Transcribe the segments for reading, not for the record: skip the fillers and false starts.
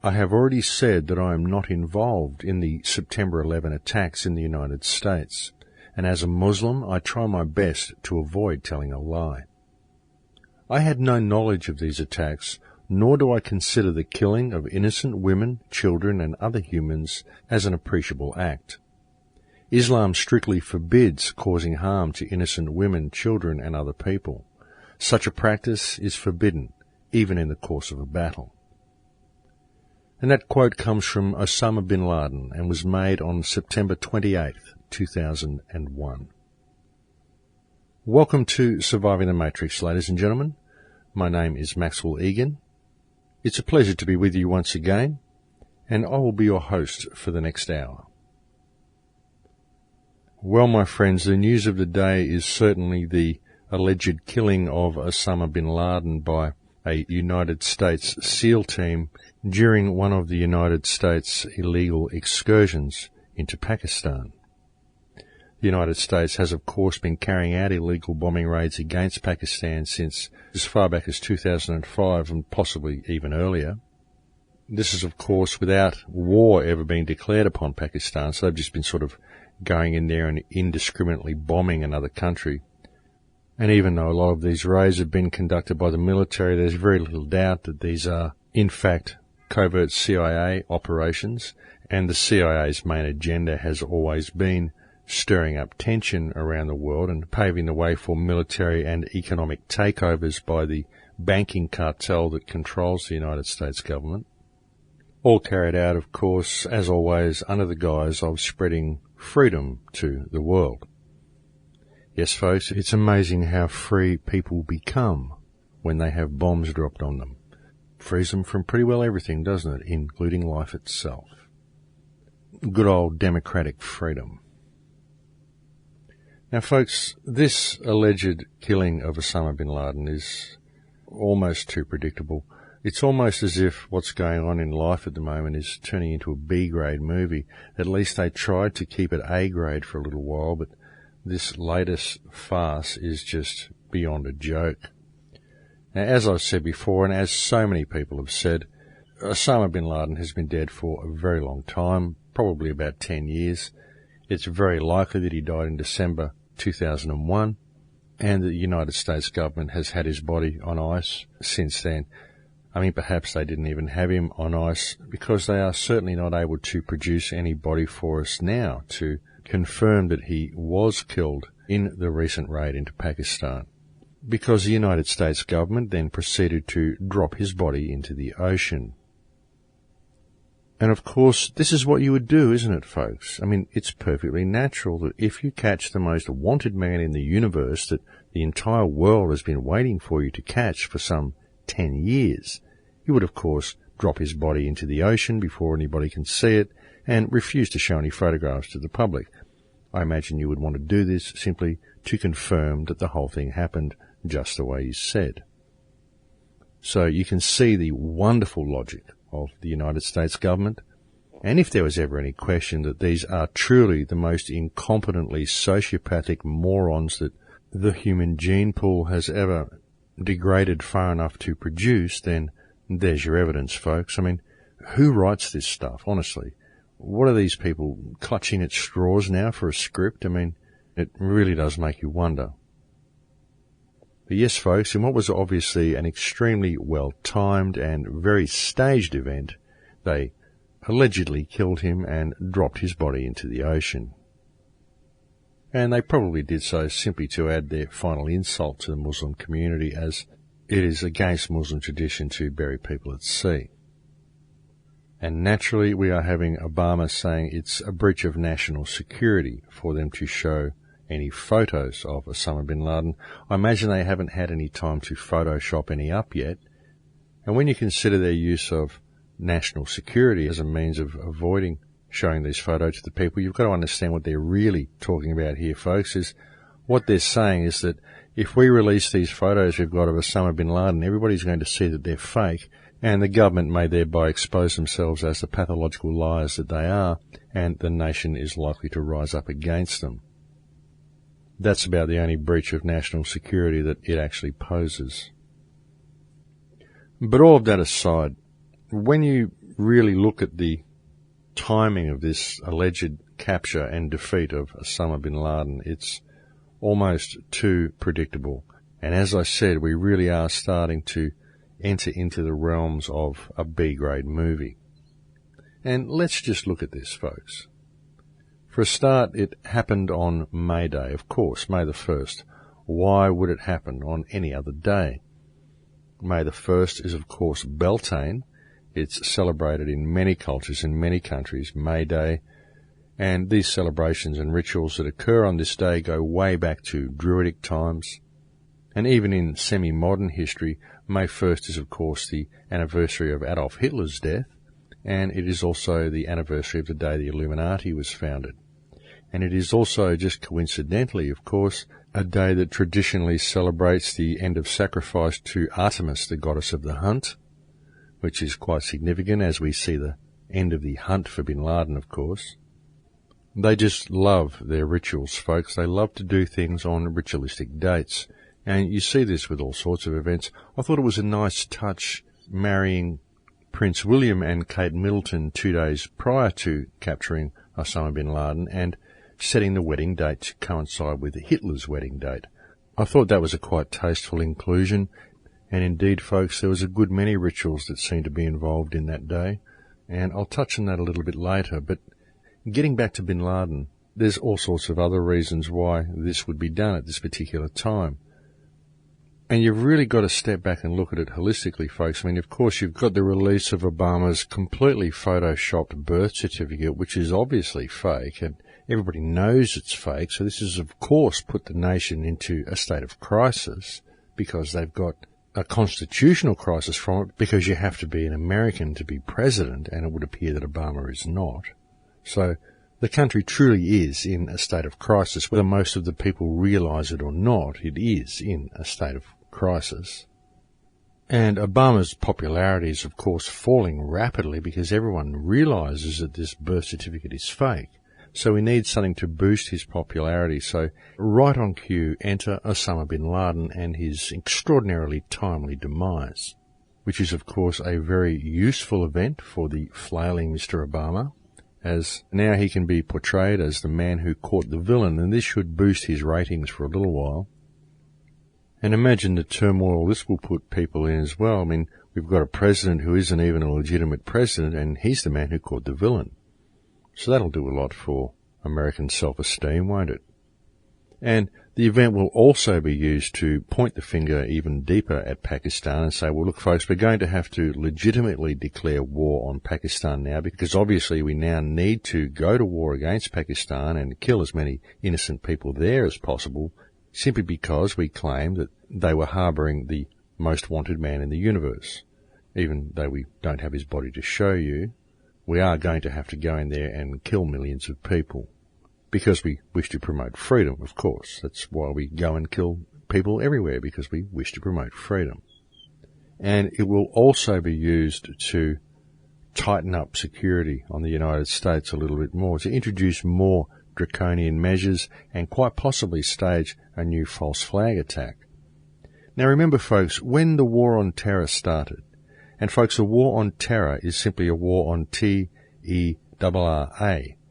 I have already said that I am not involved in the September 11 attacks in the United States, and as a Muslim I try my best to avoid telling a lie. I had no knowledge of these attacks, nor do I consider the killing of innocent women, children and other humans as an appreciable act. Islam strictly forbids causing harm to innocent women, children and other people. Such a practice is forbidden, even in the course of a battle. And that quote comes from Osama bin Laden and was made on September 28th, 2001. Welcome to Surviving the Matrix, ladies and gentlemen. My name is Maxwell Igan. It's a pleasure to be with you once again, and I will be your host for the next hour. Well, my friends, the news of the day is certainly the alleged killing of Osama bin Laden by a United States SEAL team during one of the United States illegal excursions into Pakistan. The United States has, of course, been carrying out illegal bombing raids against Pakistan since as far back as 2005 and possibly even earlier. This is, of course, without war ever being declared upon Pakistan, so they've just been sort of going in there and indiscriminately bombing another country. And even though a lot of these raids have been conducted by the military, there's very little doubt that these are, in fact, covert CIA operations, and the CIA's main agenda has always been stirring up tension around the world and paving the way for military and economic takeovers by the banking cartel that controls the United States government. All carried out, of course, as always, under the guise of spreading freedom to the world. Yes, folks, it's amazing how free people become when they have bombs dropped on them. Frees them from pretty well everything, doesn't it, including life itself. Good old democratic freedom. Now, folks, this alleged killing of Osama bin Laden is almost too predictable. It's almost as if what's going on in life at the moment is turning into a B-grade movie. At least they tried to keep it A-grade for a little while, but this latest farce is just beyond a joke. Now, as I've said before, and as so many people have said, Osama bin Laden has been dead for a very long time, probably about 10 years. It's very likely that he died in December 2001, and the United States government has had his body on ice since then. I mean, perhaps they didn't even have him on ice because they are certainly not able to produce any body for us now to confirm that he was killed in the recent raid into Pakistan, because the United States government then proceeded to drop his body into the ocean. And of course, this is what you would do, isn't it, folks? I mean, it's perfectly natural that if you catch the most wanted man in the universe that the entire world has been waiting for you to catch for some 10 years, you would, of course, drop his body into the ocean before anybody can see it and refuse to show any photographs to the public. I imagine you would want to do this simply to confirm that the whole thing happened just the way you said. So you can see the wonderful logic of the United States government, and if there was ever any question that these are truly the most incompetently sociopathic morons that the human gene pool has ever degraded far enough to produce, then there's your evidence, folks. I mean, who writes this stuff, honestly? What are these people clutching at straws now for a script? I mean, it really does make you wonder. But yes, folks, in what was obviously an extremely well-timed and very staged event, they allegedly killed him and dropped his body into the ocean. And they probably did so simply to add their final insult to the Muslim community, as it is against Muslim tradition to bury people at sea. And naturally, we are having Obama saying it's a breach of national security for them to show any photos of Osama bin Laden. I imagine they haven't had any time to Photoshop any up yet. And when you consider their use of national security as a means of avoiding showing these photos to the people, you've got to understand what they're really talking about here, folks. Is what they're saying is that if we release these photos we've got of Osama bin Laden, everybody's going to see that they're fake, and the government may thereby expose themselves as the pathological liars that they are, and the nation is likely to rise up against them. That's about the only breach of national security that it actually poses. But all of that aside, when you really look at the timing of this alleged capture and defeat of Osama bin Laden, it's almost too predictable. And as I said, we really are starting to enter into the realms of a B-grade movie. And let's just look at this, folks. For a start, it happened on May Day, of course, May the 1st. Why would it happen on any other day? May the 1st is, of course, Beltane. It's celebrated in many cultures, in many countries, May Day. And these celebrations and rituals that occur on this day go way back to Druidic times. And even in semi-modern history, May 1st is, of course, the anniversary of Adolf Hitler's death, and it is also the anniversary of the day the Illuminati was founded. And it is also, just coincidentally, of course, a day that traditionally celebrates the end of sacrifice to Artemis, the goddess of the hunt, which is quite significant as we see the end of the hunt for bin Laden, of course. They just love their rituals, folks. They love to do things on ritualistic dates. And you see this with all sorts of events. I thought it was a nice touch marrying Prince William and Kate Middleton 2 days prior to capturing Osama bin Laden and setting the wedding date to coincide with Hitler's wedding date. I thought that was a quite tasteful inclusion. And indeed, folks, there was a good many rituals that seemed to be involved in that day. And I'll touch on that a little bit later. But getting back to bin Laden, there's all sorts of other reasons why this would be done at this particular time. And you've really got to step back and look at it holistically, folks. I mean, of course, you've got the release of Obama's completely photoshopped birth certificate, which is obviously fake, and everybody knows it's fake. So this has, of course, put the nation into a state of crisis because they've got a constitutional crisis from it because you have to be an American to be president, and it would appear that Obama is not. So the country truly is in a state of crisis. Whether most of the people realize it or not, it is in a state of crisis. And Obama's popularity is, of course, falling rapidly because everyone realizes that this birth certificate is fake. So we need something to boost his popularity. So right on cue, enter Osama bin Laden and his extraordinarily timely demise, which is, of course, a very useful event for the flailing Mr. Obama, as now he can be portrayed as the man who caught the villain, and this should boost his ratings for a little while. And imagine the turmoil this will put people in as well. I mean, we've got a president who isn't even a legitimate president, and he's the man who caught the villain. So that'll do a lot for American self-esteem, won't it? And the event will also be used to point the finger even deeper at Pakistan and say, well, look, folks, we're going to have to legitimately declare war on Pakistan now because obviously we now need to go to war against Pakistan and kill as many innocent people there as possible simply because we claim that they were harbouring the most wanted man in the universe. Even though we don't have his body to show you, we are going to have to go in there and kill millions of people. Because we wish to promote freedom, of course. That's why we go and kill people everywhere, because we wish to promote freedom. And it will also be used to tighten up security on the United States a little bit more, to introduce more draconian measures and quite possibly stage a new false flag attack. Now remember, folks, when the war on terror started, and folks, a war on terror is simply a war on T-E-R-R-A,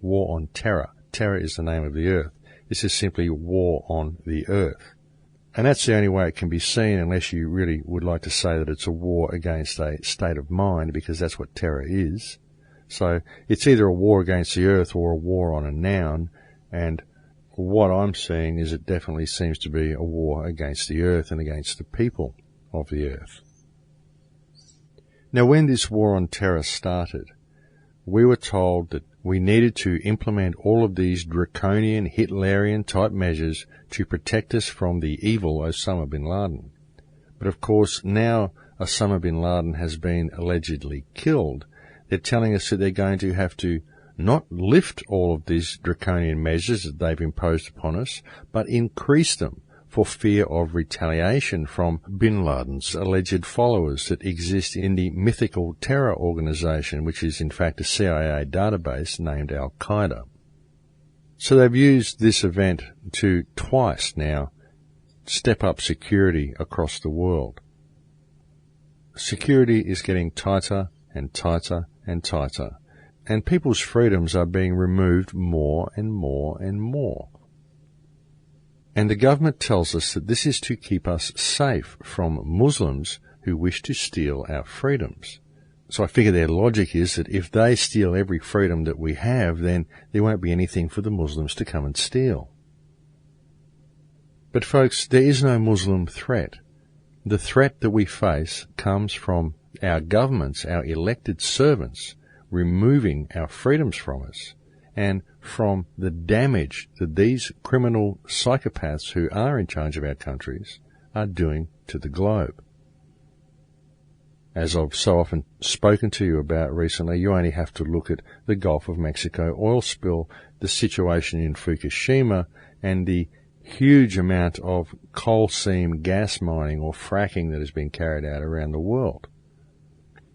war on terror. Terror is the name of the earth. This is simply war on the earth. And that's the only way it can be seen, unless you really would like to say that it's a war against a state of mind, because that's what terror is. So it's either a war against the earth or a war on a noun, and what I'm seeing is it definitely seems to be a war against the earth and against the people of the earth. Now, when this war on terror started, we were told that we needed to implement all of these draconian, Hitlerian-type measures to protect us from the evil Osama bin Laden. But of course, now Osama bin Laden has been allegedly killed, they're telling us that they're going to have to not lift all of these draconian measures that they've imposed upon us, but increase them for fear of retaliation from bin Laden's alleged followers that exist in the mythical terror organization, which is in fact a CIA database named Al-Qaeda. So they've used this event to twice now step up security across the world. Security is getting tighter and tighter and tighter. And people's freedoms are being removed more and more and more. And the government tells us that this is to keep us safe from Muslims who wish to steal our freedoms. So I figure their logic is that if they steal every freedom that we have, then there won't be anything for the Muslims to come and steal. But folks, there is no Muslim threat. The threat that we face comes from our governments, our elected servants, removing our freedoms from us, and from the damage that these criminal psychopaths who are in charge of our countries are doing to the globe. As I've so often spoken to you about recently, you only have to look at the Gulf of Mexico oil spill, the situation in Fukushima, and the huge amount of coal seam gas mining or fracking that has been carried out around the world.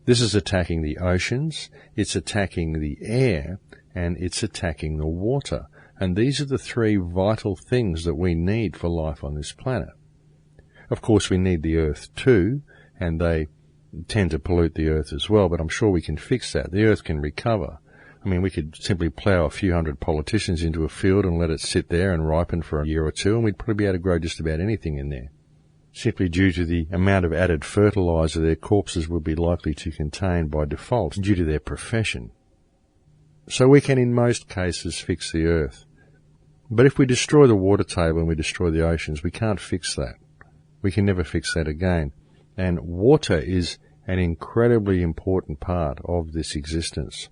This is attacking the oceans, it's attacking the air, and it's attacking the water. And these are the three vital things that we need for life on this planet. Of course, we need the earth too, and they tend to pollute the earth as well, but I'm sure we can fix that. The earth can recover. I mean, we could simply plough a few hundred politicians into a field and let it sit there and ripen for a year or two, and we'd probably be able to grow just about anything in there. Simply due to the amount of added fertilizer their corpses would be likely to contain by default due to their profession. So we can in most cases fix the earth. But if we destroy the water table and we destroy the oceans, we can't fix that. We can never fix that again. And water is an incredibly important part of this existence.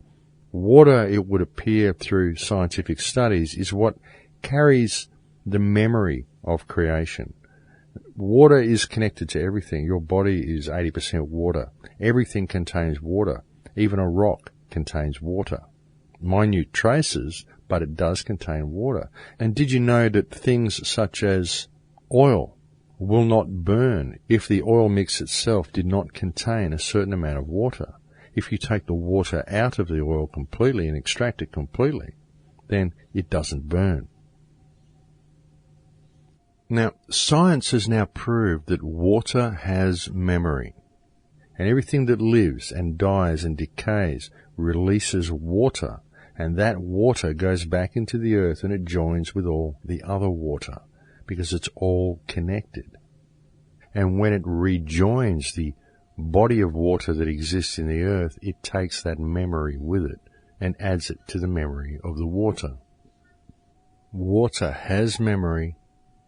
Water, it would appear through scientific studies, is what carries the memory of creation. Water is connected to everything. Your body is 80% water. Everything contains water. Even a rock contains water. Minute traces, but it does contain water. And did you know that things such as oil will not burn if the oil mix itself did not contain a certain amount of water? If you take the water out of the oil completely and extract it completely, then it doesn't burn. Now, science has now proved that water has memory, and everything that lives and dies and decays releases water, and that water goes back into the earth and it joins with all the other water, because it's all connected. And when it rejoins the body of water that exists in the earth, it takes that memory with it and adds it to the memory of the water. Water has memory,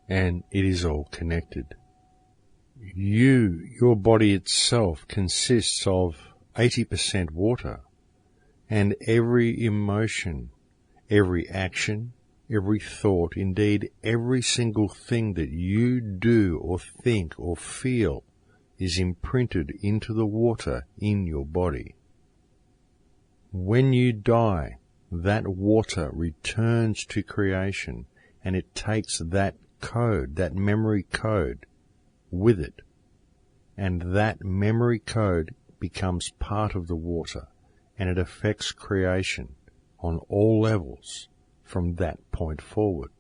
and it is all connected. Your body itself consists of 80% water, and every emotion, every action, every thought, indeed every single thing that you do or think or feel is imprinted into the water in your body. When you die, that water returns to creation, and it takes that code, that memory code, with it. And that memory code becomes part of the water, and it affects creation on all levels from that point forward.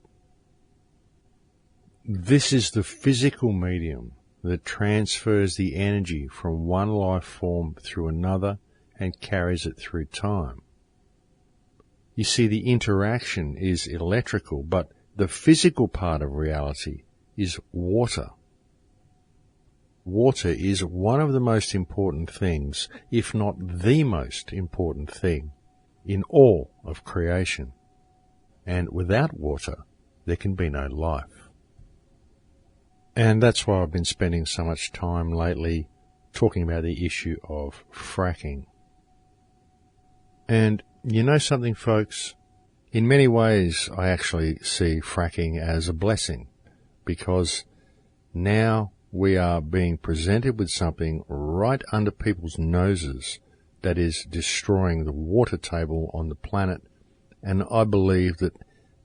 This is the physical medium that transfers the energy from one life form through another and carries it through time. You see, the interaction is electrical, but the physical part of reality is water. Water is one of the most important things, if not the most important thing, in all of creation. And without water, there can be no life. And that's why I've been spending so much time lately talking about the issue of fracking. And you know something, folks? In many ways, I actually see fracking as a blessing, because now we are being presented with something right under people's noses that is destroying the water table on the planet. And I believe that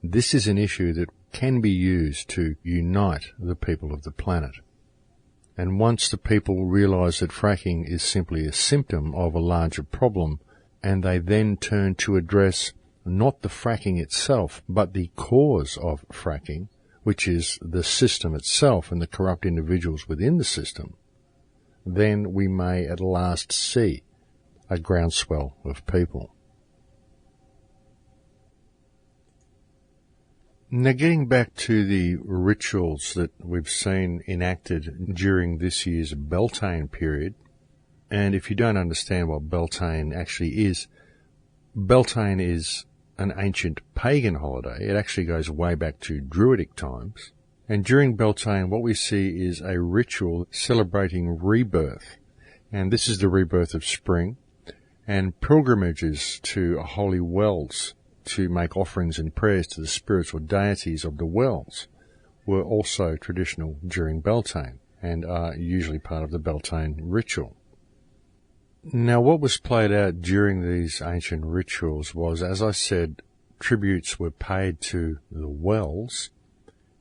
this is an issue that can be used to unite the people of the planet. And once the people realize that fracking is simply a symptom of a larger problem, and they then turn to address not the fracking itself, but the cause of fracking, which is the system itself and the corrupt individuals within the system, then we may at last see a groundswell of people. Now, getting back to the rituals that we've seen enacted during this year's Beltane period, and if you don't understand what Beltane actually is, Beltane is an ancient pagan holiday. It actually goes way back to Druidic times. And during Beltane, what we see is a ritual celebrating rebirth. And this is the rebirth of spring, and pilgrimages to holy wells to make offerings and prayers to the spirits or deities of the wells were also traditional during Beltane and are usually part of the Beltane ritual. Now, what was played out during these ancient rituals was, as I said, tributes were paid to the wells,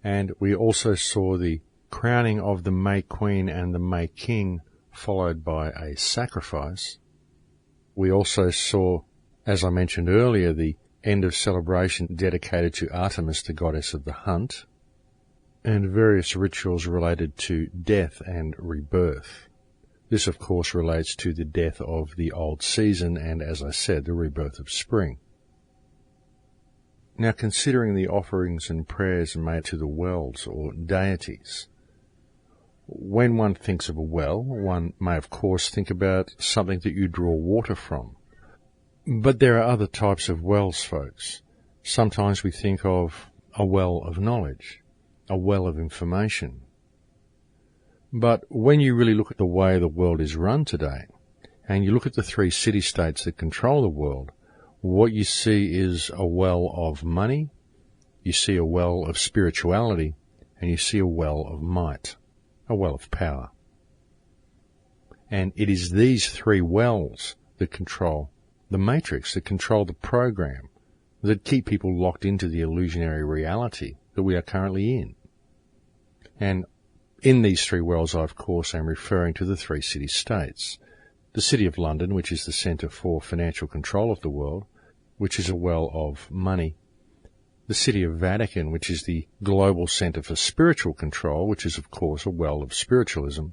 and we also saw the crowning of the May Queen and the May King, followed by a sacrifice. We also saw, as I mentioned earlier, the end of celebration dedicated to Artemis, the goddess of the hunt, and various rituals related to death and rebirth. This, of course, relates to the death of the old season and, as I said, the rebirth of spring. Now, considering the offerings and prayers made to the wells or deities, when one thinks of a well, one may, of course, think about something that you draw water from. But there are other types of wells, folks. Sometimes we think of a well of knowledge, a well of information. But when you really look at the way the world is run today, and you look at the 3 city-states that control the world, what you see is a well of money, you see a well of spirituality, and you see a well of might, a well of power. And it is these 3 wells that control the matrix, that control the program, that keep people locked into the illusionary reality that we are currently in. And in these 3 wells, I, of course, am referring to the 3 city-states. The City of London, which is the centre for financial control of the world, which is a well of money. The City of Vatican, which is the global centre for spiritual control, which is, of course, a well of spiritualism.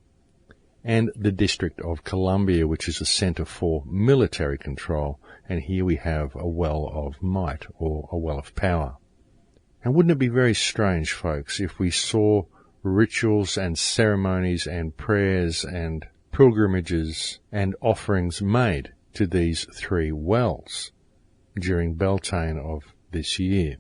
And the District of Columbia, which is a centre for military control, and here we have a well of might, or a well of power. And wouldn't it be very strange, folks, if we saw rituals and ceremonies and prayers and pilgrimages and offerings made to these 3 wells during Beltane of this year?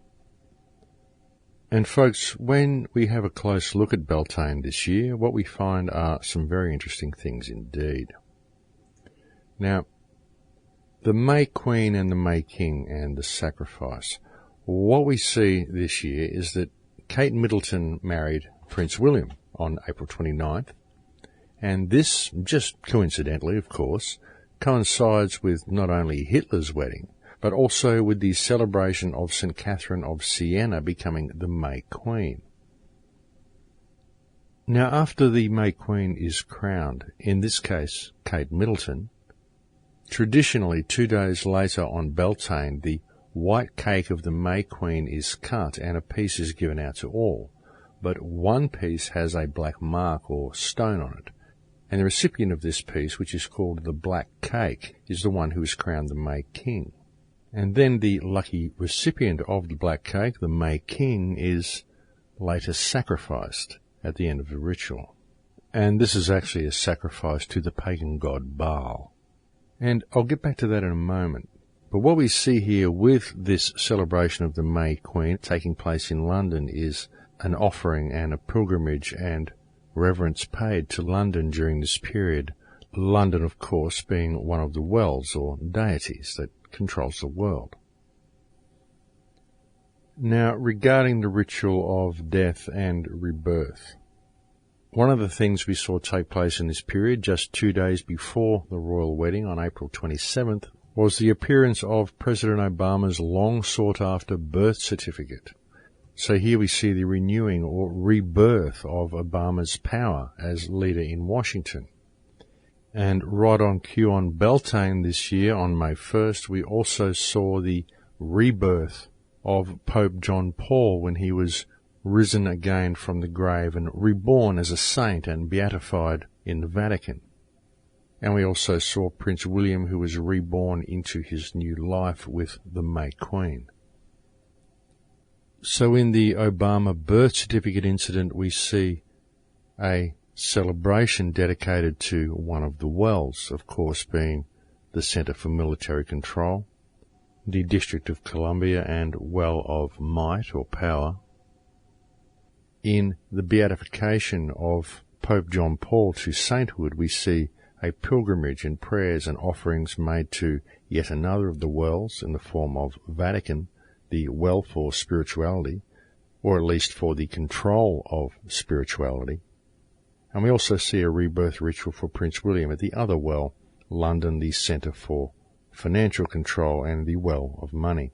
And folks, when we have a close look at Beltane this year, what we find are some very interesting things indeed. Now, the May Queen and the May King and the sacrifice. What we see this year is that Kate Middleton married Prince William on April 29th, and this, just coincidentally of course, coincides with not only Hitler's wedding, but also with the celebration of St. Catherine of Siena becoming the May Queen. Now, after the May Queen is crowned, in this case Kate Middleton, traditionally 2 days later on Beltane, the white cake of the May Queen is cut and a piece is given out to all, but one piece has a black mark or stone on it, and the recipient of this piece, which is called the black cake, is the one who is crowned the May King. And then the lucky recipient of the black cake, the May King, is later sacrificed at the end of the ritual. And this is actually a sacrifice to the pagan god Baal. And I'll get back to that in a moment. But what we see here with this celebration of the May Queen taking place in London is an offering and a pilgrimage and reverence paid to London during this period. London, of course, being one of the wells or deities that controls the world. Now, regarding the ritual of death and rebirth, one of the things we saw take place in this period, just 2 days before the royal wedding on April 27th, was the appearance of President Obama's long-sought-after birth certificate. So here we see the renewing or rebirth of Obama's power as leader in Washington. And right on cue on Beltane this year, on May 1st, we also saw the rebirth of Pope John Paul when he was risen again from the grave and reborn as a saint and beatified in the Vatican. And we also saw Prince William, who was reborn into his new life with the May Queen. So in the Obama birth certificate incident, we see a celebration dedicated to one of the wells, of course being the Center for Military Control, the District of Columbia and Well of Might or Power. In the beatification of Pope John Paul to sainthood, we see a pilgrimage and prayers and offerings made to yet another of the wells in the form of Vatican, the well for spirituality, or at least for the control of spirituality. And we also see a rebirth ritual for Prince William at the other well, London, the Centre for Financial Control and the Well of Money.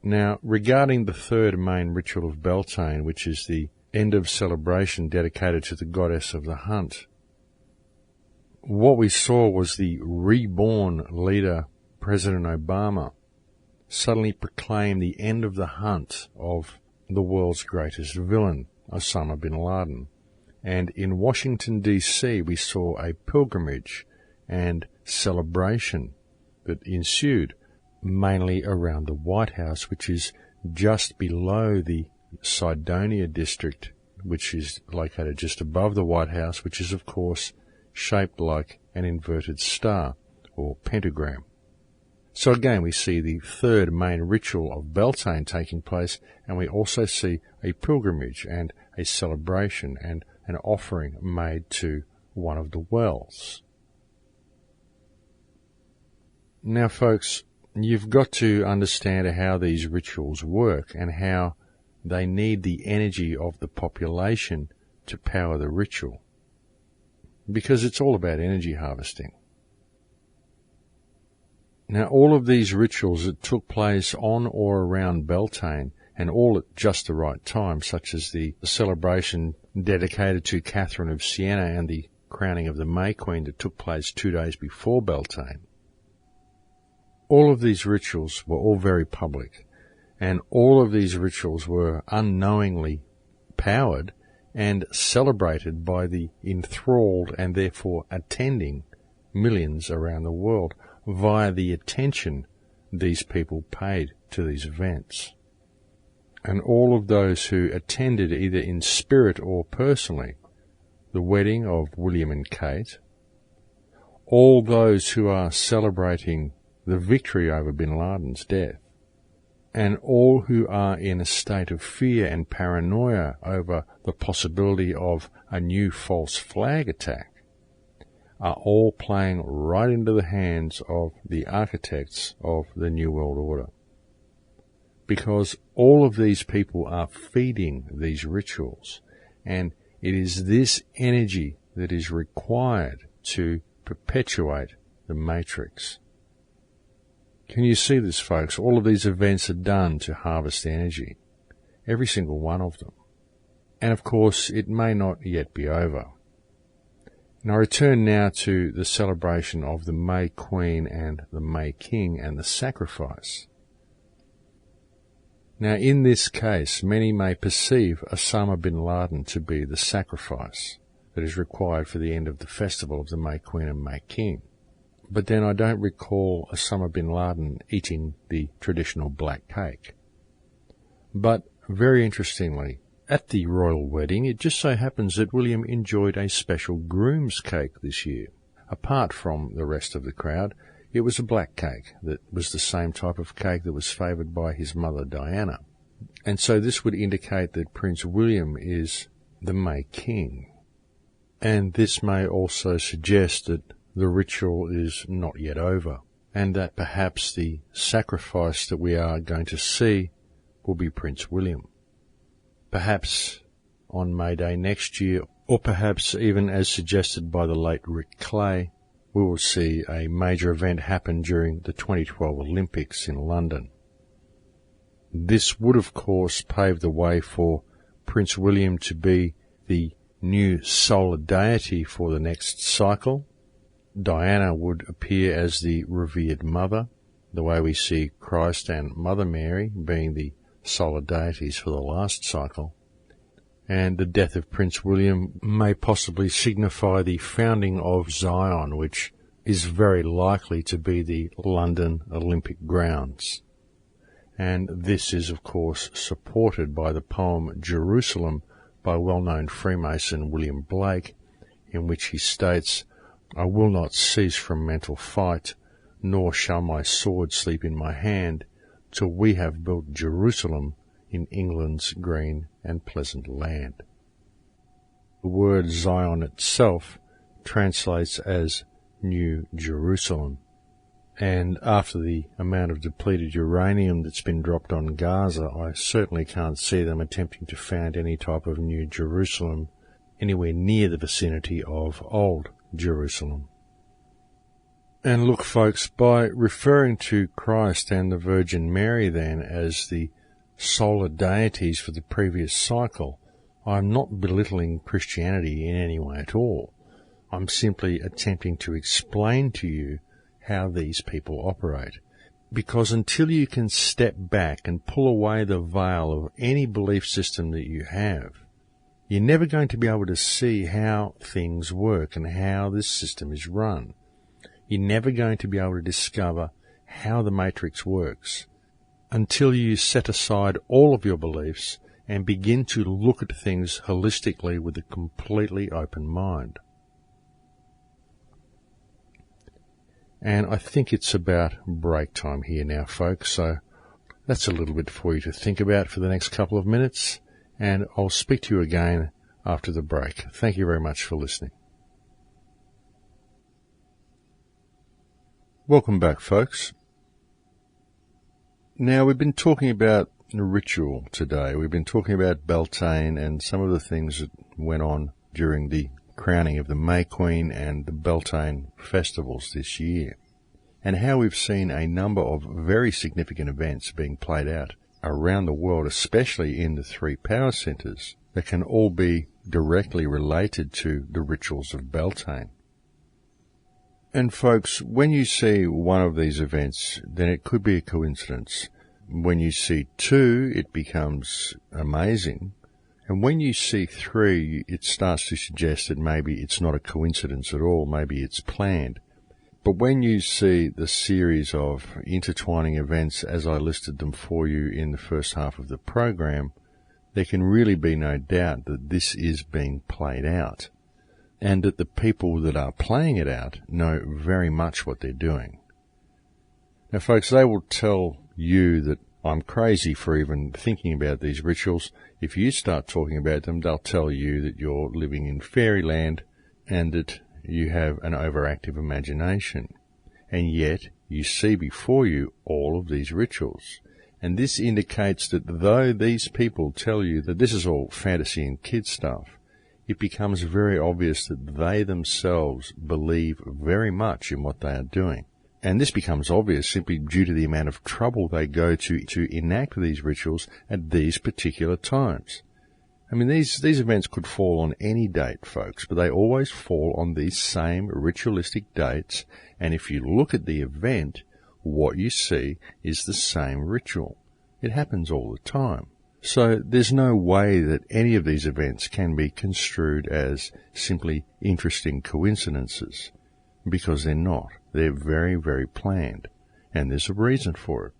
Now, regarding the third main ritual of Beltane, which is the end of celebration dedicated to the goddess of the hunt, what we saw was the reborn leader, President Obama, suddenly proclaim the end of the hunt of the world's greatest villain, Osama bin Laden. And in Washington, D.C., we saw a pilgrimage and celebration that ensued, mainly around the White House, which is just below the Cydonia district, which is located just above the White House, which is, of course, shaped like an inverted star or pentagram. So again, we see the third main ritual of Beltane taking place, and we also see a pilgrimage and a celebration and an offering made to one of the wells. Now, folks, you've got to understand how these rituals work and how they need the energy of the population to power the ritual, because it's all about energy harvesting. Now, all of these rituals that took place on or around Beltane, and all at just the right time, such as the celebration dedicated to Catherine of Siena and the crowning of the May Queen that took place 2 days before Beltane, all of these rituals were all very public, and all of these rituals were unknowingly powered and celebrated by the enthralled and therefore attending millions around the world via the attention these people paid to these events. And all of those who attended either in spirit or personally the wedding of William and Kate, all those who are celebrating the victory over bin Laden's death, and all who are in a state of fear and paranoia over the possibility of a new false flag attack, are all playing right into the hands of the architects of the New World Order. Because all of these people are feeding these rituals, and it is this energy that is required to perpetuate the matrix. Can you see this, folks? All of these events are done to harvest energy, every single one of them. And of course, it may not yet be over. And I return now to the celebration of the May Queen and the May King and the sacrifice. Now, in this case, many may perceive Osama bin Laden to be the sacrifice that is required for the end of the festival of the May Queen and May King. But then I don't recall Osama bin Laden eating the traditional black cake. But very interestingly, at the royal wedding, it just so happens that William enjoyed a special groom's cake this year. Apart from the rest of the crowd, it was a black cake that was the same type of cake that was favoured by his mother Diana. And so this would indicate that Prince William is the May King. And this may also suggest that the ritual is not yet over, and that perhaps the sacrifice that we are going to see will be Prince William. Perhaps on May Day next year, or perhaps even as suggested by the late Rick Clay, we will see a major event happen during the 2012 Olympics in London. This would, of course, pave the way for Prince William to be the new solar deity for the next cycle. Diana would appear as the revered mother, the way we see Christ and Mother Mary being the solar deities for the last cycle. and the death of Prince William may possibly signify the founding of Zion, which is very likely to be the London Olympic grounds. And this is, of course, supported by the poem Jerusalem by well-known Freemason William Blake, in which he states, "I will not cease from mental fight, nor shall my sword sleep in my hand, till we have built Jerusalem in England's green and pleasant land." The word Zion itself translates as New Jerusalem, and after the amount of depleted uranium that's been dropped on Gaza, I certainly can't see them attempting to found any type of New Jerusalem anywhere near the vicinity of Old Jerusalem. And look, folks, by referring to Christ and the Virgin Mary then as the solar deities for the previous cycle, I'm not belittling Christianity in any way at all. I'm simply attempting to explain to you how these people operate. Because until you can step back and pull away the veil of any belief system that you have, you're never going to be able to see how things work and how this system is run. You're never going to be able to discover how the matrix works until you set aside all of your beliefs and begin to look at things holistically with a completely open mind. And I think it's about break time here now, folks, so that's a little bit for you to think about for the next couple of minutes, and I'll speak to you again after the break. Thank you very much for listening. Welcome back, folks. Now, we've been talking about ritual today. We've been talking about Beltane and some of the things that went on during the crowning of the May Queen and the Beltane festivals this year, and how we've seen a number of very significant events being played out around the world, especially in the three power centres, that can all be directly related to the rituals of Beltane. And folks, when you see one of these events, then it could be a coincidence. When you see two, it becomes amazing. And when you see three, it starts to suggest that maybe it's not a coincidence at all, maybe it's planned. But when you see the series of intertwining events as I listed them for you in the first half of the program, there can really be no doubt that this is being played out, and that the people that are playing it out know very much what they're doing. Now, folks, they will tell you that I'm crazy for even thinking about these rituals. If you start talking about them, they'll tell you that you're living in fairyland and that you have an overactive imagination. And yet, you see before you all of these rituals. And this indicates that though these people tell you that this is all fantasy and kid stuff, it becomes very obvious that they themselves believe very much in what they are doing. And this becomes obvious simply due to the amount of trouble they go to enact these rituals at these particular times. I mean, these events could fall on any date, folks, but they always fall on these same ritualistic dates, and if you look at the event, what you see is the same ritual. It happens all the time. So there's no way that any of these events can be construed as simply interesting coincidences, because they're not. They're very, very planned, and there's a reason for it.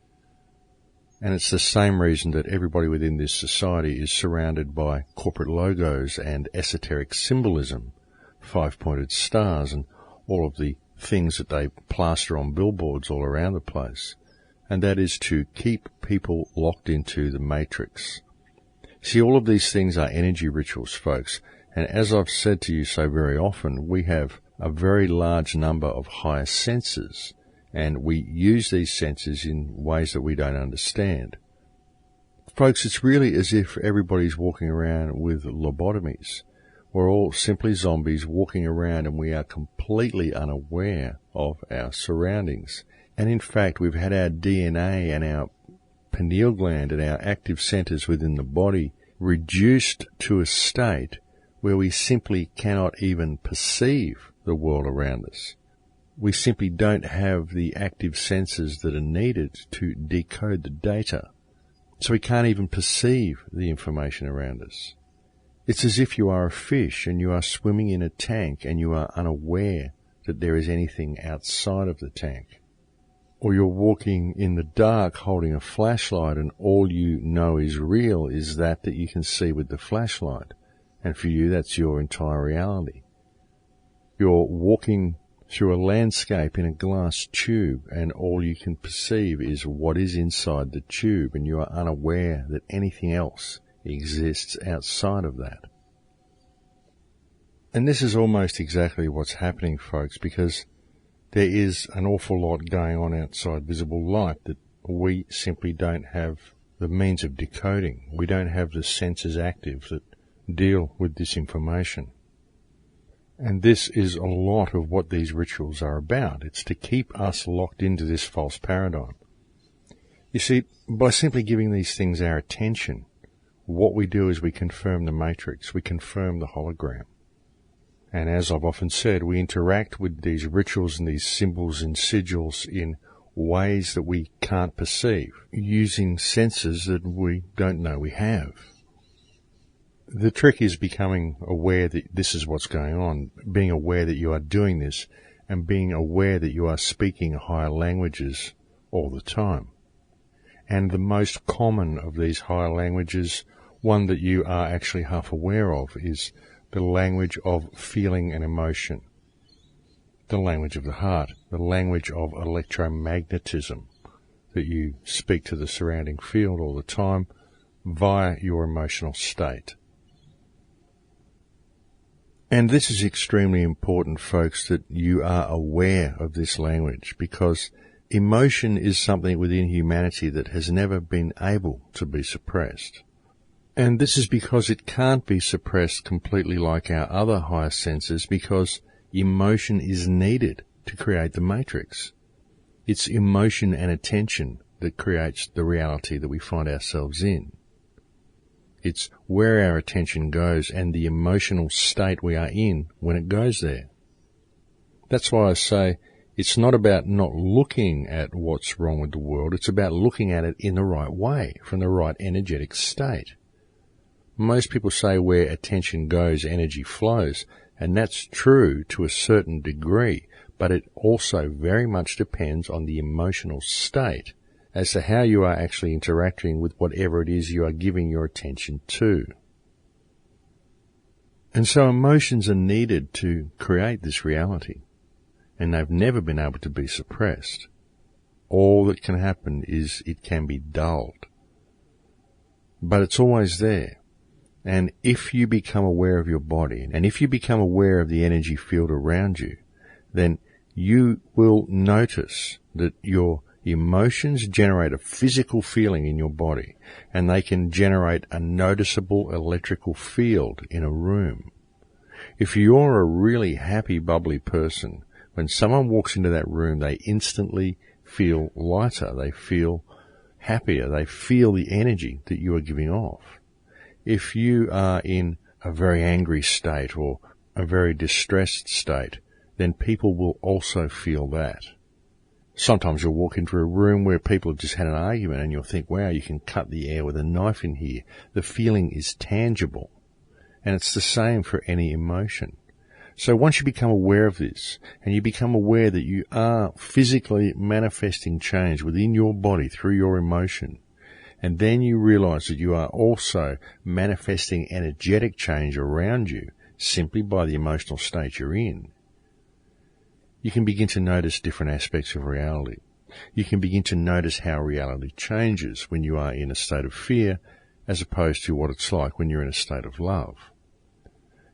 And it's the same reason that everybody within this society is surrounded by corporate logos and esoteric symbolism, five-pointed stars, and all of the things that they plaster on billboards all around the place. And that is to keep people locked into the matrix. See, all of these things are energy rituals, folks, and as I've said to you so very often, we have a very large number of higher senses, and we use these senses in ways that we don't understand. Folks, it's really as if everybody's walking around with lobotomies. We're all simply zombies walking around, and we are completely unaware of our surroundings. And in fact, we've had our DNA and our pineal gland and our active centers within the body reduced to a state where we simply cannot even perceive the world around us. We simply don't have the active senses that are needed to decode the data. So we can't even perceive the information around us. It's as if you are a fish and you are swimming in a tank and you are unaware that there is anything outside of the tank. Or you're walking in the dark holding a flashlight and all you know is real is that you can see with the flashlight. And for you, that's your entire reality. You're walking through a landscape in a glass tube and all you can perceive is what is inside the tube and you are unaware that anything else exists outside of that. And this is almost exactly what's happening, folks, because there is an awful lot going on outside visible light that we simply don't have the means of decoding. We don't have the senses active that deal with this information. And this is a lot of what these rituals are about. It's to keep us locked into this false paradigm. You see, by simply giving these things our attention, what we do is we confirm the matrix, we confirm the hologram. And as I've often said, we interact with these rituals and these symbols and sigils in ways that we can't perceive, using senses that we don't know we have. The trick is becoming aware that this is what's going on, being aware that you are doing this, and being aware that you are speaking higher languages all the time. And the most common of these higher languages, one that you are actually half aware of, is the language of feeling and emotion, the language of the heart, the language of electromagnetism, that you speak to the surrounding field all the time via your emotional state. And this is extremely important, folks, that you are aware of this language, because emotion is something within humanity that has never been able to be suppressed. And this is because it can't be suppressed completely like our other higher senses, because emotion is needed to create the matrix. It's emotion and attention that creates the reality that we find ourselves in. It's where our attention goes and the emotional state we are in when it goes there. That's why I say it's not about not looking at what's wrong with the world, it's about looking at it in the right way, from the right energetic state. Most people say where attention goes, energy flows, and that's true to a certain degree, but it also very much depends on the emotional state as to how you are actually interacting with whatever it is you are giving your attention to. And so emotions are needed to create this reality, and they've never been able to be suppressed. All that can happen is it can be dulled. But it's always there. And if you become aware of your body, and if you become aware of the energy field around you, then you will notice that your emotions generate a physical feeling in your body, and they can generate a noticeable electrical field in a room. If you're a really happy, bubbly person, when someone walks into that room, they instantly feel lighter, they feel happier, they feel the energy that you are giving off. If you are in a very angry state or a very distressed state, then people will also feel that. Sometimes you'll walk into a room where people have just had an argument and you'll think, wow, you can cut the air with a knife in here. The feeling is tangible. And it's the same for any emotion. So once you become aware of this, and you become aware that you are physically manifesting change within your body through your emotion, and then you realize that you are also manifesting energetic change around you simply by the emotional state you're in, you can begin to notice different aspects of reality. You can begin to notice how reality changes when you are in a state of fear as opposed to what it's like when you're in a state of love.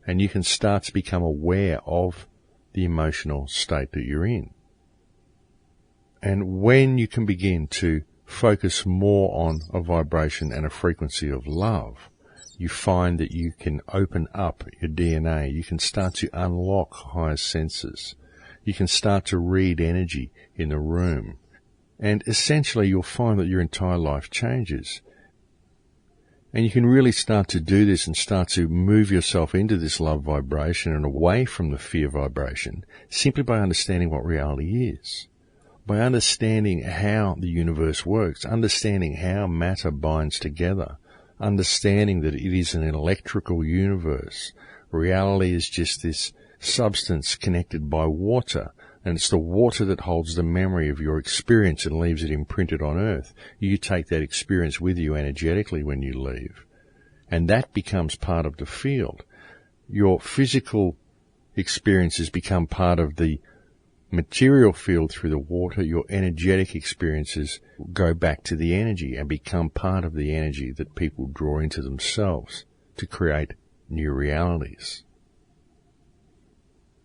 And you can start to become aware of the emotional state that you're in. And when you can begin to focus more on a vibration and a frequency of love, you find that you can open up your DNA. You can start to unlock higher senses. You can start to read energy in the room. And essentially you'll find that your entire life changes. And you can really start to do this and start to move yourself into this love vibration and away from the fear vibration simply by understanding what reality is. By understanding how the universe works, understanding how matter binds together, understanding that it is an electrical universe. Reality is just this substance connected by water, and it's the water that holds the memory of your experience and leaves it imprinted on earth. You take that experience with you energetically when you leave, and that becomes part of the field. Your physical experiences become part of the material field through the water. Your energetic experiences go back to the energy and become part of the energy that people draw into themselves to create new realities.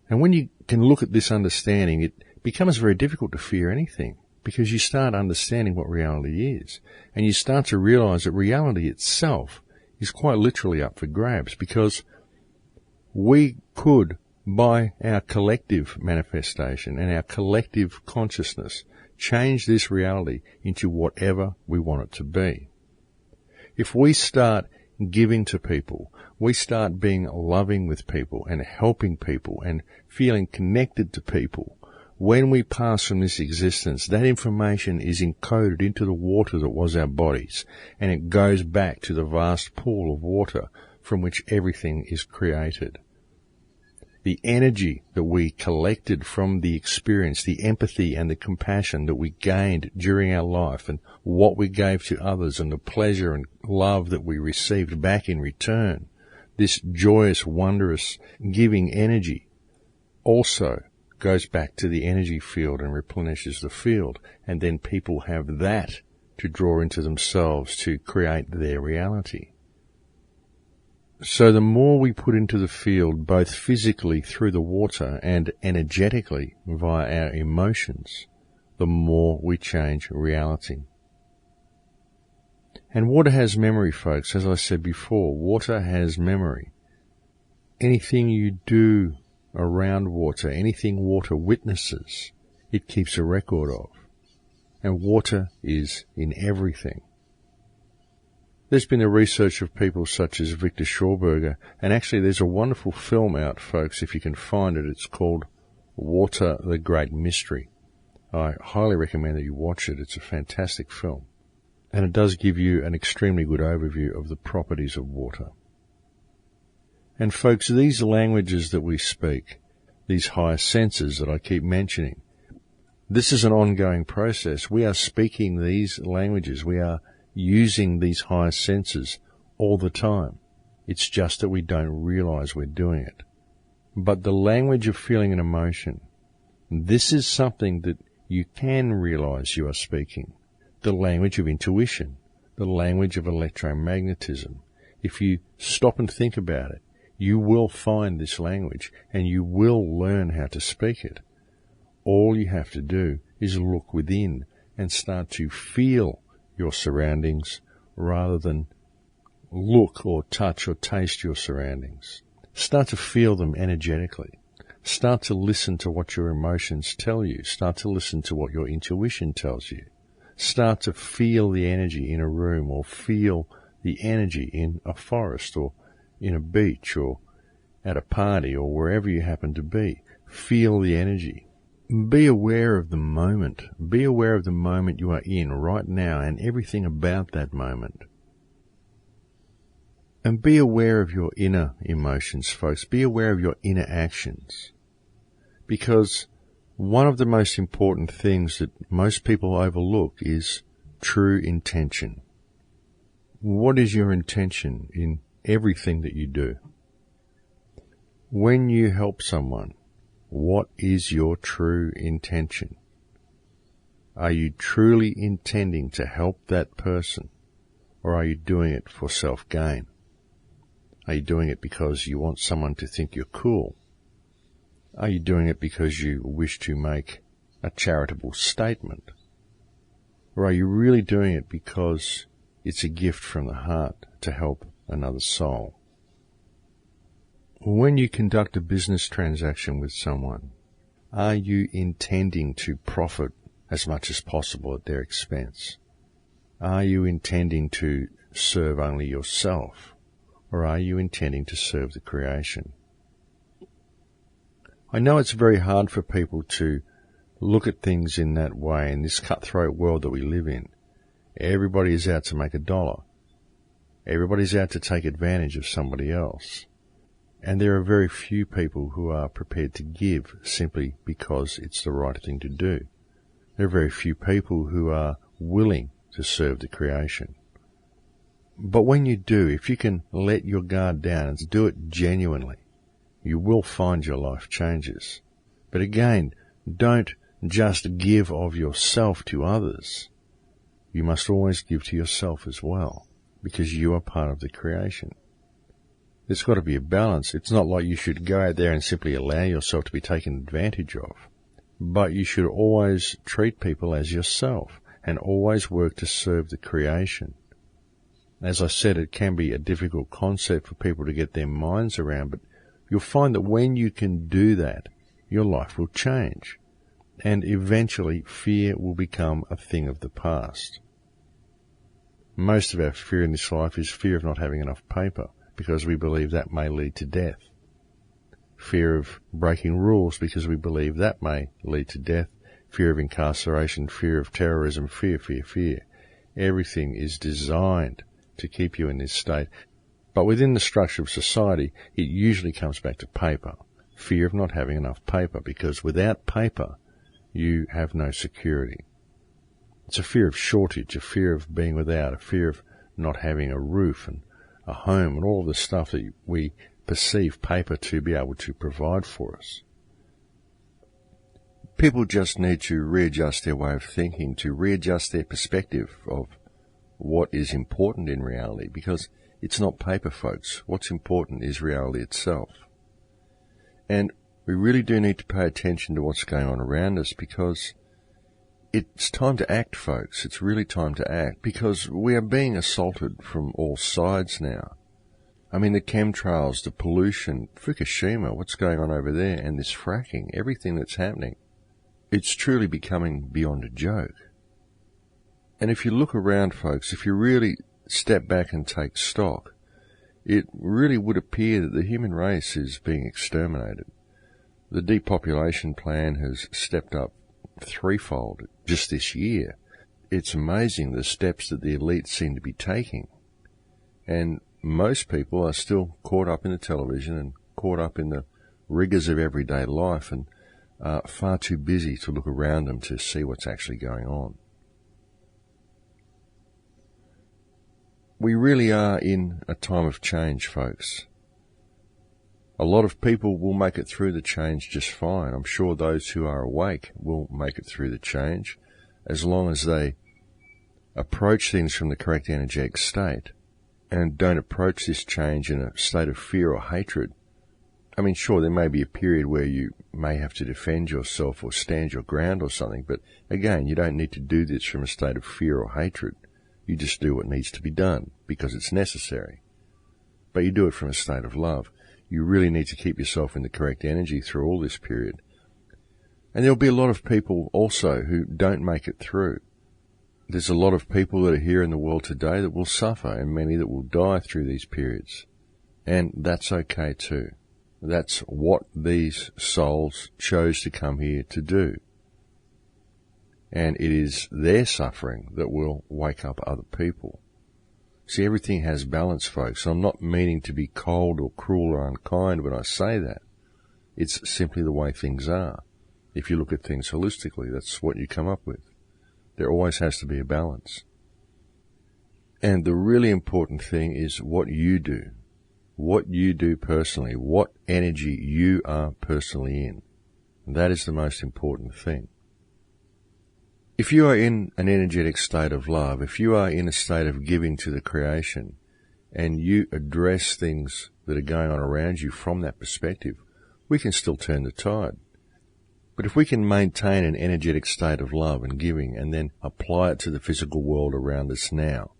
And when you can look at this understanding, it becomes very difficult to fear anything, because you start understanding what reality is, and you start to realize that reality itself is quite literally up for grabs, because we could, by our collective manifestation and our collective consciousness, change this reality into whatever we want it to be. If we start giving to people, we start being loving with people and helping people and feeling connected to people, when we pass from this existence, that information is encoded into the water that was our bodies, and it goes back to the vast pool of water from which everything is created. The energy that we collected from the experience, the empathy and the compassion that we gained during our life, and what we gave to others, and the pleasure and love that we received back in return, this joyous, wondrous, giving energy also goes back to the energy field and replenishes the field, and then people have that to draw into themselves to create their reality. So the more we put into the field, both physically through the water and energetically via our emotions, the more we change reality. And water has memory, folks. As I said before, water has memory. Anything you do around water, anything water witnesses, it keeps a record of. And water is in everything. There's been the research of people such as Victor Schauberger, and actually there's a wonderful film out, folks, if you can find it. It's called Water, the Great Mystery. I highly recommend that you watch it. It's a fantastic film. And it does give you an extremely good overview of the properties of water. And folks, these languages that we speak, these higher senses that I keep mentioning, this is an ongoing process. We are speaking these languages. We are using these higher senses all the time. It's just that we don't realize we're doing it. But the language of feeling and emotion, this is something that you can realize you are speaking. The language of intuition, the language of electromagnetism. If you stop and think about it, you will find this language and you will learn how to speak it. All you have to do is look within and start to feel your surroundings rather than look or touch or taste your surroundings. Start to feel them energetically. Start to listen to what your emotions tell you. Start to listen to what your intuition tells you. Start to feel the energy in a room, or feel the energy in a forest or in a beach or at a party or wherever you happen to be. Feel the energy. Be aware of the moment. Be aware of the moment you are in right now and everything about that moment. And be aware of your inner emotions, folks. Be aware of your inner actions. Because one of the most important things that most people overlook is true intention. What is your intention in everything that you do? When you help someone, what is your true intention? Are you truly intending to help that person, or are you doing it for self-gain? Are you doing it because you want someone to think you're cool? Are you doing it because you wish to make a charitable statement? Or are you really doing it because it's a gift from the heart to help another soul? When you conduct a business transaction with someone, are you intending to profit as much as possible at their expense? Are you intending to serve only yourself, or are you intending to serve the creation? I know it's very hard for people to look at things in that way in this cutthroat world that we live in. Everybody is out to make $1. Everybody's out to take advantage of somebody else. And there are very few people who are prepared to give simply because it's the right thing to do. There are very few people who are willing to serve the creation. But when you do, if you can let your guard down and do it genuinely, you will find your life changes. But again, don't just give of yourself to others. You must always give to yourself as well, because you are part of the creation. There's got to be a balance. It's not like you should go out there and simply allow yourself to be taken advantage of. But you should always treat people as yourself and always work to serve the creation. As I said, it can be a difficult concept for people to get their minds around, but you'll find that when you can do that, your life will change. And eventually, fear will become a thing of the past. Most of our fear in this life is fear of not having enough paper, because we believe that may lead to death. Fear of breaking rules, because we believe that may lead to death. Fear of incarceration, fear of terrorism, fear. Everything is designed to keep you in this state. But within the structure of society, it usually comes back to paper. Fear of not having enough paper, because without paper, you have no security. It's a fear of shortage, a fear of being without, a fear of not having a roof and a home and all the stuff that we perceive paper to be able to provide for us. People just need to readjust their way of thinking, to readjust their perspective of what is important in reality, because it's not paper, folks. What's important is reality itself. And we really do need to pay attention to what's going on around us, because it's time to act, folks. It's really time to act, because we are being assaulted from all sides now. I mean, the chemtrails, the pollution, Fukushima, what's going on over there, and this fracking, everything that's happening. It's truly becoming beyond a joke. And if you look around, folks, if you really step back and take stock, it really would appear that the human race is being exterminated. The depopulation plan has stepped up threefold just this year. It's amazing the steps that the elite seem to be taking. And most people are still caught up in the television and caught up in the rigors of everyday life and are far too busy to look around them to see what's actually going on. We really are in a time of change, folks. A lot of people will make it through the change just fine. I'm sure those who are awake will make it through the change, as long as they approach things from the correct energetic state and don't approach this change in a state of fear or hatred. I mean, sure, there may be a period where you may have to defend yourself or stand your ground or something, but again, you don't need to do this from a state of fear or hatred. You just do what needs to be done because it's necessary. But you do it from a state of love. You really need to keep yourself in the correct energy through all this period. And there'll be a lot of people also who don't make it through. There's a lot of people that are here in the world today that will suffer, and many that will die through these periods. And that's okay too. That's what these souls chose to come here to do. And it is their suffering that will wake up other people. See, everything has balance, folks. I'm not meaning to be cold or cruel or unkind when I say that. It's simply the way things are. If you look at things holistically, that's what you come up with. There always has to be a balance. And the really important thing is what you do. What you do personally. What energy you are personally in. That is the most important thing. If you are in an energetic state of love, if you are in a state of giving to the creation, and you address things that are going on around you from that perspective, we can still turn the tide. But if we can maintain an energetic state of love and giving and then apply it to the physical world around us now,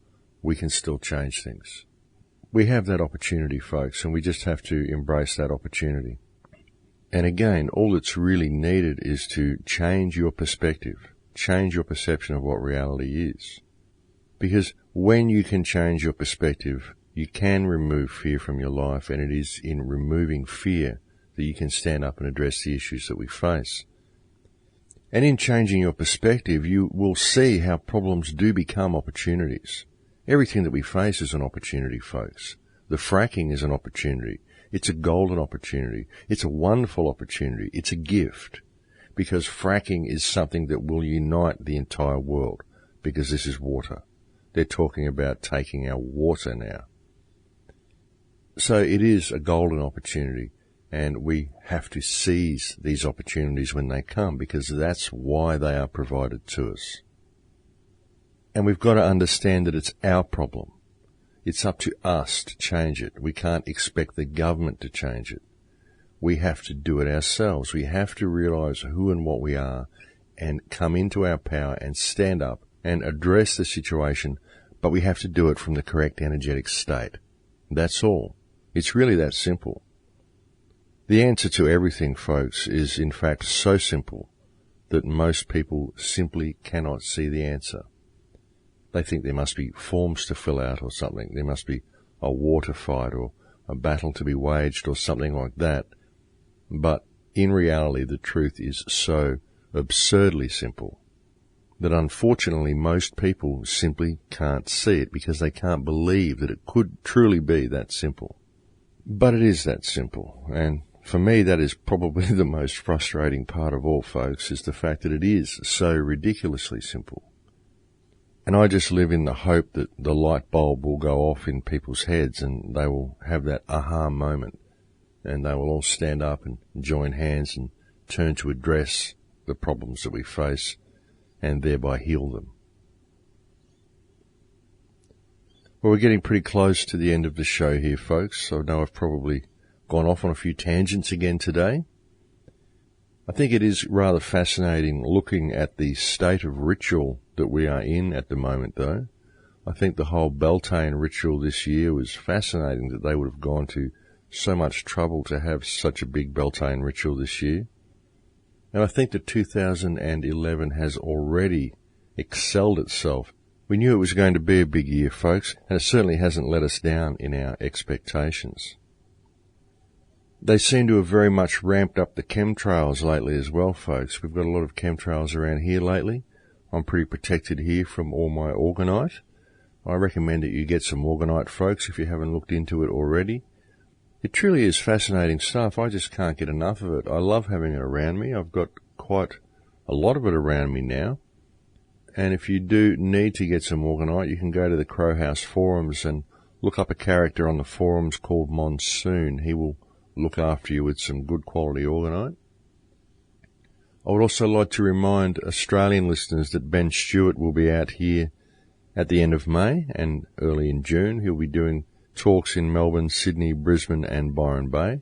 we can still change things. We have that opportunity, folks, and we just have to embrace that opportunity. And again, all that's really needed is to change your perspective. Change your perception of what reality is. Because when you can change your perspective, you can remove fear from your life, and it is in removing fear that you can stand up and address the issues that we face. And in changing your perspective, you will see how problems do become opportunities. Everything that we face is an opportunity, folks. The fracking is an opportunity. It's a golden opportunity. It's a wonderful opportunity. It's a gift. Because fracking is something that will unite the entire world. Because this is water. They're talking about taking our water now. So it is a golden opportunity. And we have to seize these opportunities when they come, because that's why they are provided to us. And we've got to understand that it's our problem. It's up to us to change it. We can't expect the government to change it. We have to do it ourselves. We have to realize who and what we are and come into our power and stand up and address the situation, but we have to do it from the correct energetic state. That's all. It's really that simple. The answer to everything, folks, is in fact so simple that most people simply cannot see the answer. They think there must be forms to fill out or something. There must be a water fight or a battle to be waged or something like that. But in reality, the truth is so absurdly simple that unfortunately most people simply can't see it because they can't believe that it could truly be that simple. But it is that simple, and for me, that is probably the most frustrating part of all, folks, is the fact that it is so ridiculously simple. And I just live in the hope that the light bulb will go off in people's heads and they will have that aha moment and they will all stand up and join hands and turn to address the problems that we face and thereby heal them. Well, we're getting pretty close to the end of the show here, folks. I know I've probably gone off on a few tangents again today. I think it is rather fascinating looking at the state of ritual that we are in at the moment, though. I think the whole Beltane ritual this year was fascinating that they would have gone to so much trouble to have such a big Beltane ritual this year. And I think that 2011 has already excelled itself. We knew it was going to be a big year, folks, and it certainly hasn't let us down in our expectations. They seem to have very much ramped up the chemtrails lately as well, folks. We've got a lot of chemtrails around here lately. I'm pretty protected here from all my orgonite. I recommend that you get some orgonite, folks, if you haven't looked into it already. It truly is fascinating stuff. I just can't get enough of it. I love having it around me. I've got quite a lot of it around me now. And if you do need to get some orgonite, you can go to the Crow House forums and look up a character on the forums called Monsoon. He will look after you with some good quality orgonite. I would also like to remind Australian listeners that Ben Stewart will be out here at the end of May and early in June. He'll be doing talks in Melbourne, Sydney, Brisbane and Byron Bay.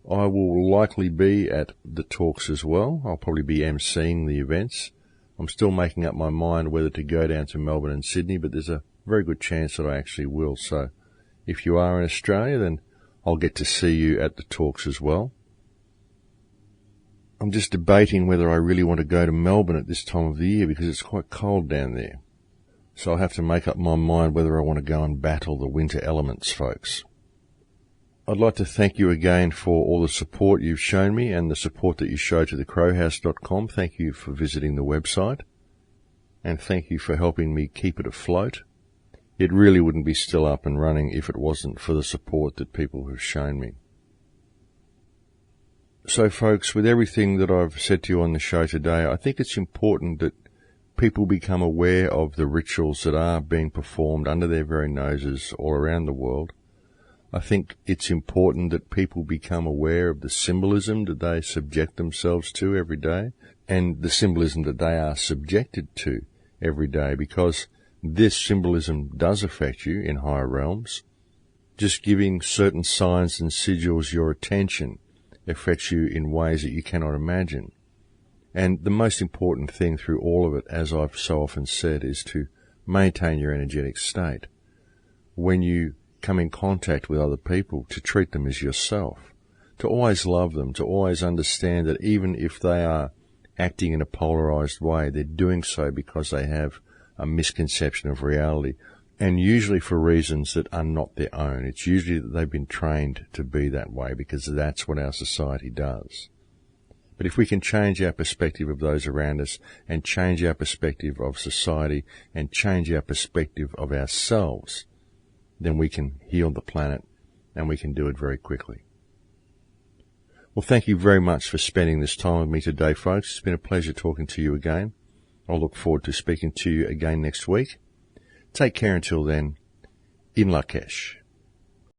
I will likely be at the talks as well. I'll probably be emceeing the events. I'm still making up my mind whether to go down to Melbourne and Sydney, but there's a very good chance that I actually will. So if you are in Australia, then I'll get to see you at the talks as well. I'm just debating whether I really want to go to Melbourne at this time of the year because it's quite cold down there. So I'll have to make up my mind whether I want to go and battle the winter elements, folks. I'd like to thank you again for all the support you've shown me and the support that you show to thecrowhouse.com. Thank you for visiting the website. And thank you for helping me keep it afloat. It really wouldn't be still up and running if it wasn't for the support that people have shown me. So, folks, with everything that I've said to you on the show today, I think it's important that people become aware of the rituals that are being performed under their very noses all around the world. I think it's important that people become aware of the symbolism that they subject themselves to every day and the symbolism that they are subjected to every day, because this symbolism does affect you in higher realms. Just giving certain signs and sigils your attention affects you in ways that you cannot imagine. And the most important thing through all of it, as I've so often said, is to maintain your energetic state. When you come in contact with other people, to treat them as yourself, to always love them, to always understand that even if they are acting in a polarized way, they're doing so because they have a misconception of reality, and usually for reasons that are not their own. It's usually that they've been trained to be that way because that's what our society does. But if we can change our perspective of those around us and change our perspective of society and change our perspective of ourselves, then we can heal the planet, and we can do it very quickly. Well, thank you very much for spending this time with me today, folks. It's been a pleasure talking to you again. I'll look forward to speaking to you again next week. Take care until then. In Lakesh.